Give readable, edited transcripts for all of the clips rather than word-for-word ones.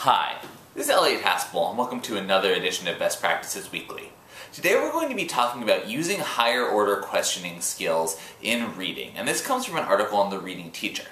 Hi, this is Elliot Haspel, and welcome to another edition of Best Practices Weekly. Today we're going to be talking about using higher order questioning skills in reading, and this comes from an article on The Reading Teacher.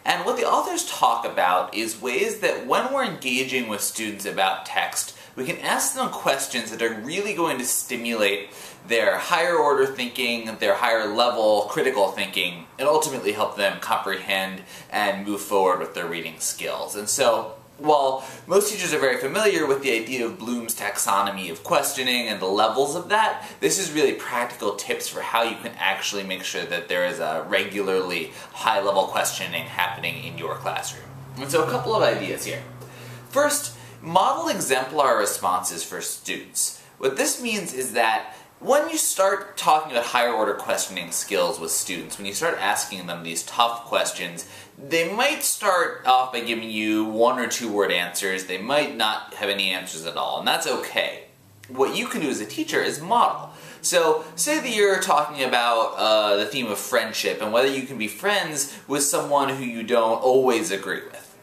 And what the authors talk about is ways that when we're engaging with students about text, we can ask them questions that are really going to stimulate their higher order thinking, their higher level critical thinking, and ultimately help them comprehend and move forward with their reading skills. And so, while most teachers are very familiar with the idea of Bloom's taxonomy of questioning and the levels of that, this is really practical tips for how you can actually make sure that there is a regularly high-level questioning happening in your classroom. And so a couple of ideas here. First, model exemplar responses for students. What this means is that when you start talking about higher order questioning skills with students, when you start asking them these tough questions, they might start off by giving you one or two word answers. They might not have any answers at all, and that's okay. What you can do as a teacher is model. So, say that you're talking about the theme of friendship and whether you can be friends with someone who you don't always agree with.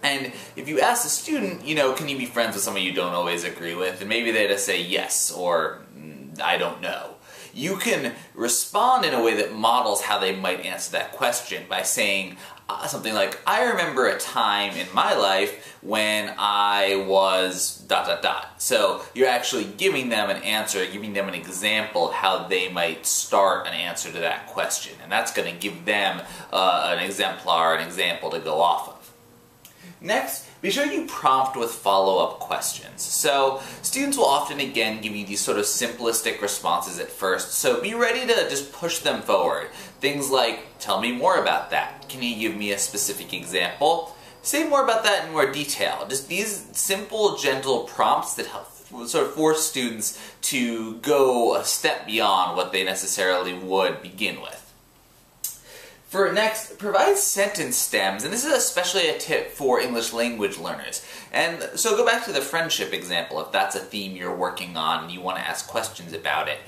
And if you ask the student, can you be friends with someone you don't always agree with? And maybe they just say yes, or I don't know. You can respond in a way that models how they might answer that question by saying something like, I remember a time in my life when I was ... So you're actually giving them an answer, giving them an example of how they might start an answer to that question. And that's going to give them an exemplar, an example to go off of. Next, be sure you prompt with follow-up questions. So, students will often again give you these sort of simplistic responses at first, so be ready to just push them forward. Things like, tell me more about that. Can you give me a specific example? Say more about that in more detail. Just these simple, gentle prompts that help sort of force students to go a step beyond what they necessarily would begin with. For next, provide sentence stems, and this is especially a tip for English language learners. And so go back to the friendship example, if that's a theme you're working on and you want to ask questions about it.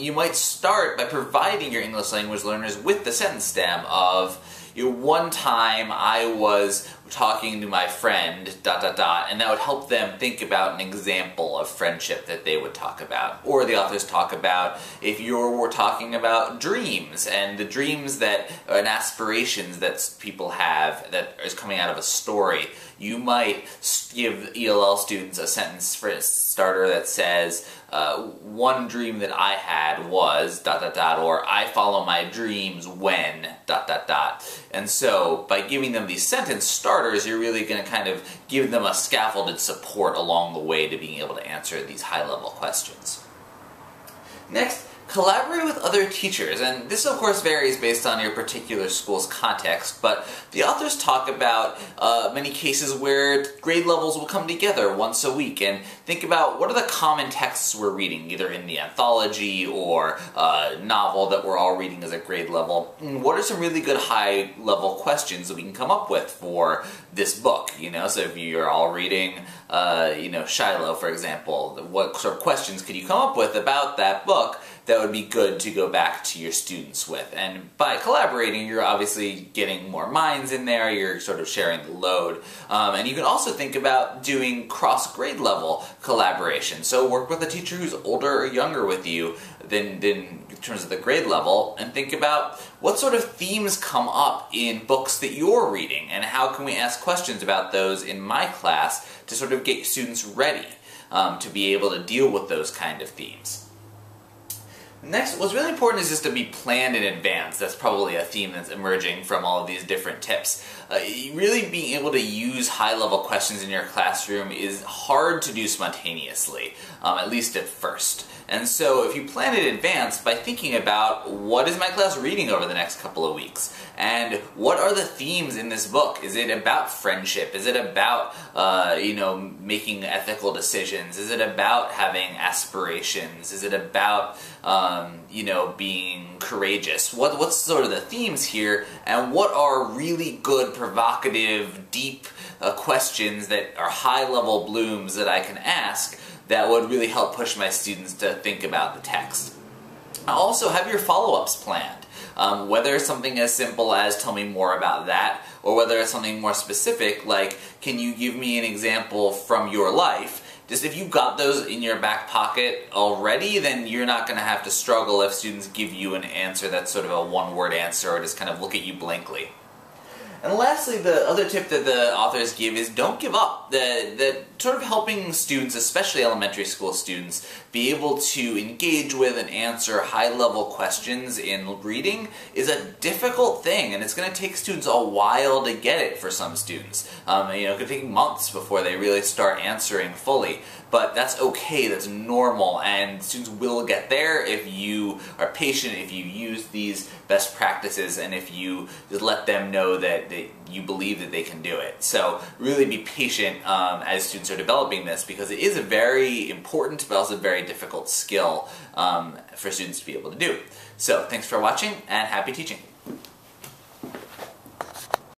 You might start by providing your English language learners with the sentence stem of, one time I was talking to my friend, and that would help them think about an example of friendship that they would talk about. Or the authors talk about if you were talking about dreams and the dreams that and aspirations that people have that is coming out of a story. You might give ELL students a sentence for a starter that says, one dream that I had was ... or I follow my dreams when ... And so, by giving them these sentence starters, you're really going to kind of give them a scaffolded support along the way to being able to answer these high-level questions. Next, collaborate with other teachers, and this of course varies based on your particular school's context, but the authors talk about many cases where grade levels will come together once a week and think about what are the common texts we're reading, either in the anthology or novel that we're all reading as a grade level, and what are some really good high-level questions that we can come up with for this book, so if you're all reading Shiloh, for example, what sort of questions could you come up with about that book that would be good to go back to your students with? And by collaborating, you're obviously getting more minds in there, you're sort of sharing the load. And you can also think about doing cross-grade level collaboration. So work with a teacher who's older or younger with you than in terms of the grade level, and think about what sort of themes come up in books that you're reading, and how can we ask questions about those in my class to sort of get students ready to be able to deal with those kind of themes. Next, what's really important is just to be planned in advance. That's probably a theme that's emerging from all of these different tips. Really being able to use high-level questions in your classroom is hard to do spontaneously, at least at first. And so if you plan in advance by thinking about what is my class reading over the next couple of weeks, and what are the themes in this book? Is it about friendship? Is it about making ethical decisions? Is it about having aspirations? Is it about being courageous? What's sort of the themes here, and what are really good, provocative, deep questions that are high-level Blooms that I can ask that would really help push my students to think about the text. Also, have your follow-ups planned. Whether something as simple as tell me more about that, or whether it's something more specific, like, can you give me an example from your life? Just if you've got those in your back pocket already, then you're not going to have to struggle if students give you an answer that's sort of a one-word answer or just kind of look at you blankly. And lastly, the other tip that the authors give is don't give up. That sort of helping students, especially elementary school students, be able to engage with and answer high-level questions in reading is a difficult thing, and it's going to take students a while to get it for some students. It could take months before they really start answering fully. But that's okay, that's normal, and students will get there if you are patient, if you use these best practices, and if you just let them know that you believe that they can do it. So really be patient as students are developing this, because it is a very important but also very difficult skill for students to be able to do. So thanks for watching, and happy teaching!